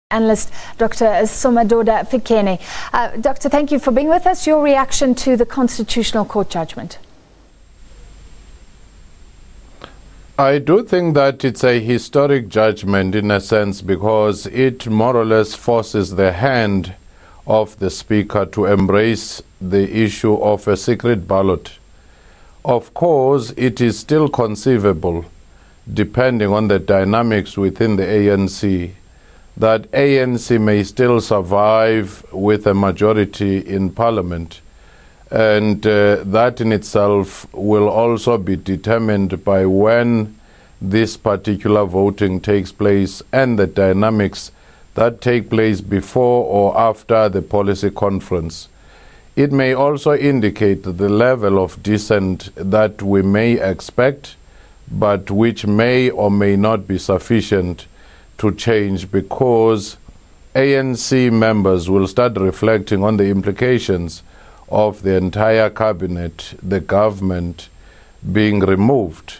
Analyst Dr. Somadoda Fikeni. Doctor, thank you for being with us. Your reaction to the Constitutional Court judgment? I do think that it's a historic judgment in a sense because it more or less forces the hand of the Speaker to embrace the issue of a secret ballot. Of course, it is still conceivable, depending on the dynamics within the ANC, that ANC may still survive with a majority in Parliament, and that in itself will also be determined by when this particular voting takes place and the dynamics that take place before or after the policy conference. It may also indicate the level of dissent that we may expect, but which may or may not be sufficient to change, because ANC members will start reflecting on the implications of the entire cabinet, the government being removed,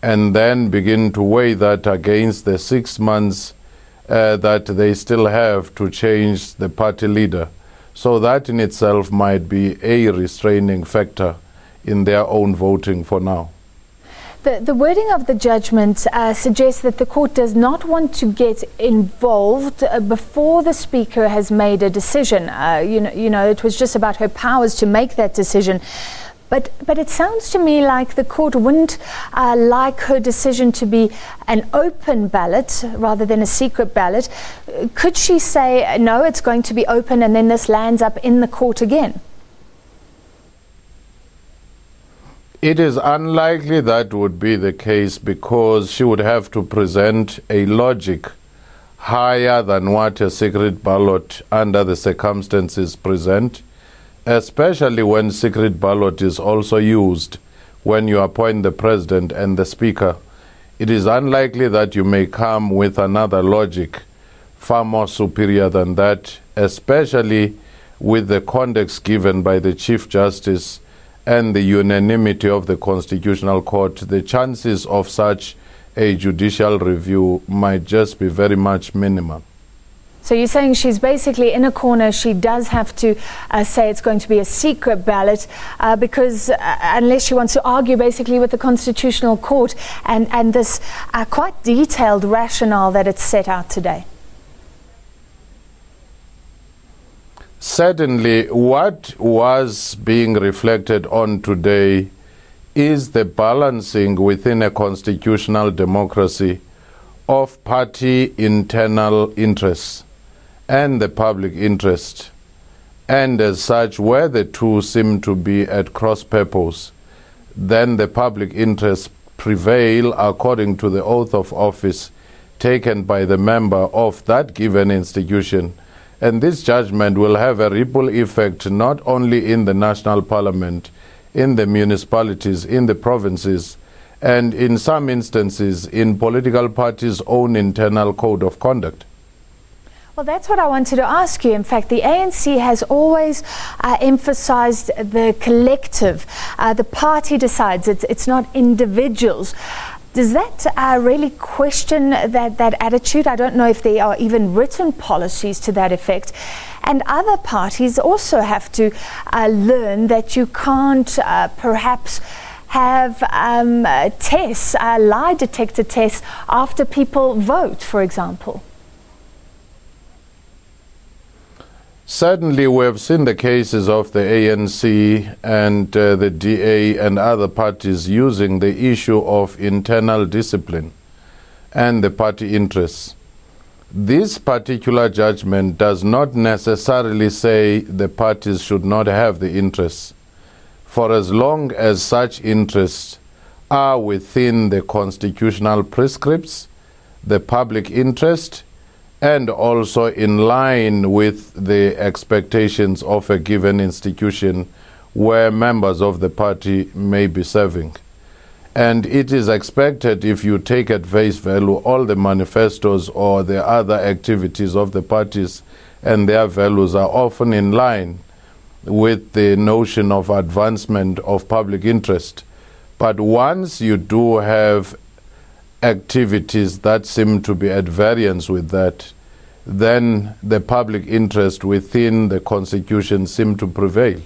and then begin to weigh that against the 6 months that they still have to change the party leader. So that in itself might be a restraining factor in their own voting for now. The wording of the judgment suggests that the court does not want to get involved before the Speaker has made a decision. You know, it was just about her powers to make that decision. But it sounds to me like the court wouldn't like her decision to be an open ballot rather than a secret ballot. Could she say, no, it's going to be open, and then this lands up in the court again? It is unlikely that would be the case, because she would have to present a logic higher than what a secret ballot under the circumstances present, especially when secret ballot is also used when you appoint the President and the Speaker. It is unlikely that you may come with another logic far more superior than that, especially with the context given by the Chief Justice and the unanimity of the Constitutional Court. The chances of such a judicial review might just be very much minimal. So you're saying she's basically in a corner. She does have to say it's going to be a secret ballot because unless she wants to argue basically with the Constitutional Court and this quite detailed rationale that it's set out today. Certainly, what was being reflected on today is the balancing within a constitutional democracy of party internal interests and the public interest. And as such, where the two seem to be at cross purpose, then the public interests prevail according to the oath of office taken by the member of that given institution. And this judgment will have a ripple effect not only in the national parliament, in the municipalities, in the provinces, and in some instances in political parties' own internal code of conduct. Well, that's what I wanted to ask you. In fact, the ANC has always emphasized the collective. The party decides. It's not individuals. Does that really question that attitude? I don't know if there are even written policies to that effect. And other parties also have to learn that you can't perhaps have tests, lie detector tests after people vote, for example. Certainly, we have seen the cases of the ANC and the DA and other parties using the issue of internal discipline and the party interests. This particular judgment does not necessarily say the parties should not have the interests, for as long as such interests are within the constitutional prescripts, the public interest, and also in line with the expectations of a given institution where members of the party may be serving. And it is expected, if you take at face value all the manifestos or the other activities of the parties, and their values are often in line with the notion of advancement of public interest. But once you do have activities that seem to be at variance with that, then the public interest within the Constitution seemed to prevail.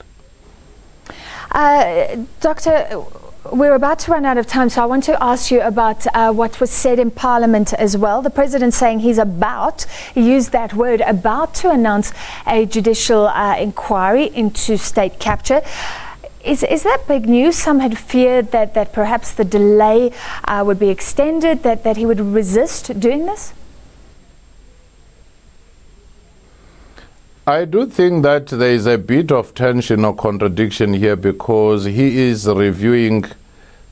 Doctor, we're about to run out of time, so I want to ask you about what was said in Parliament as well. The President saying he used that word, about to announce a judicial inquiry into state capture. Is that big news? Some had feared that perhaps the delay would be extended, that he would resist doing this? I do think that there is a bit of tension or contradiction here, because he is reviewing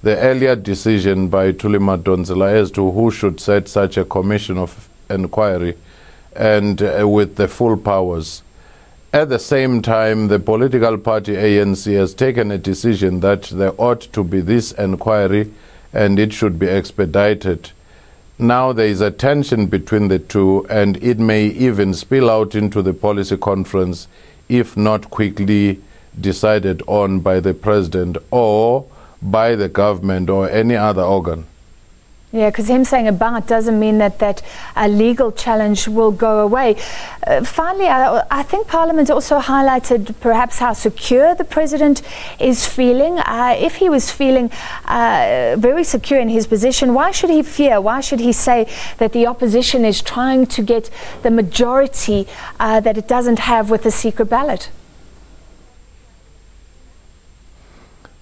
the earlier decision by Thuli Madonsela as to who should set such a commission of inquiry, and with the full powers. At the same time, the political party ANC has taken a decision that there ought to be this inquiry and it should be expedited. Now there is a tension between the two, and it may even spill out into the policy conference if not quickly decided on by the president or by the government or any other organ. Yeah, because him saying about doesn't mean that a legal challenge will go away. Finally, I think Parliament also highlighted perhaps how secure the President is feeling. If he was feeling very secure in his position, why should he fear? Why should he say that the opposition is trying to get the majority that it doesn't have with the secret ballot?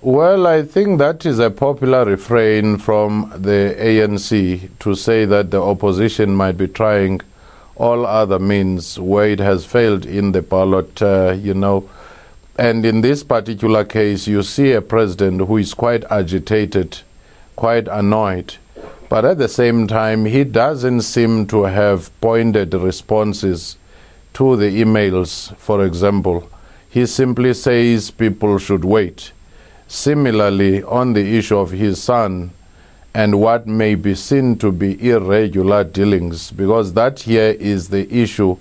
Well, I think that is a popular refrain from the ANC to say that the opposition might be trying all other means where it has failed in the ballot, And in this particular case, you see a president who is quite agitated, quite annoyed. But at the same time, he doesn't seem to have pointed responses to the emails, for example. He simply says people should wait. Similarly, on the issue of his son and what may be seen to be irregular dealings, because that here is the issue,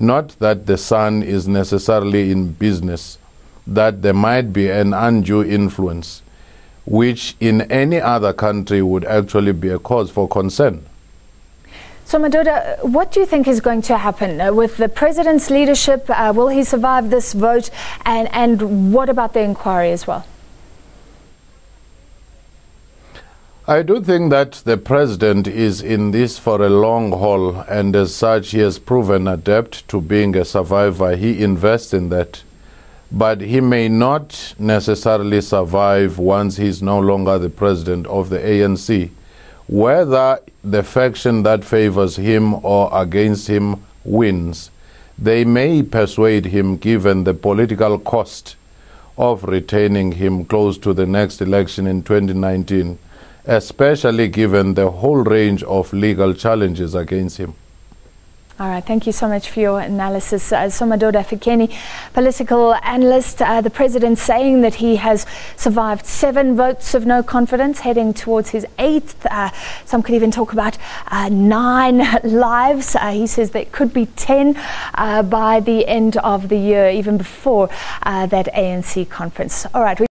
not that the son is necessarily in business, that there might be an undue influence, which in any other country would actually be a cause for concern. So, Somadoda, what do you think is going to happen with the President's leadership? Will he survive this vote? And what about the inquiry as well? I do think that the President is in this for a long haul, and as such he has proven adept to being a survivor. He invests in that. But he may not necessarily survive once he's no longer the president of the ANC. Whether the faction that favors him or against him wins, they may persuade him, given the political cost of retaining him close to the next election in 2019. Especially given the whole range of legal challenges against him. All right, thank you so much for your analysis. Somadoda Fikeni, political analyst. The President saying that he has survived 7 votes of no confidence, heading towards his 8th. Some could even talk about 9 lives. He says there could be 10 by the end of the year, even before that ANC conference. All right.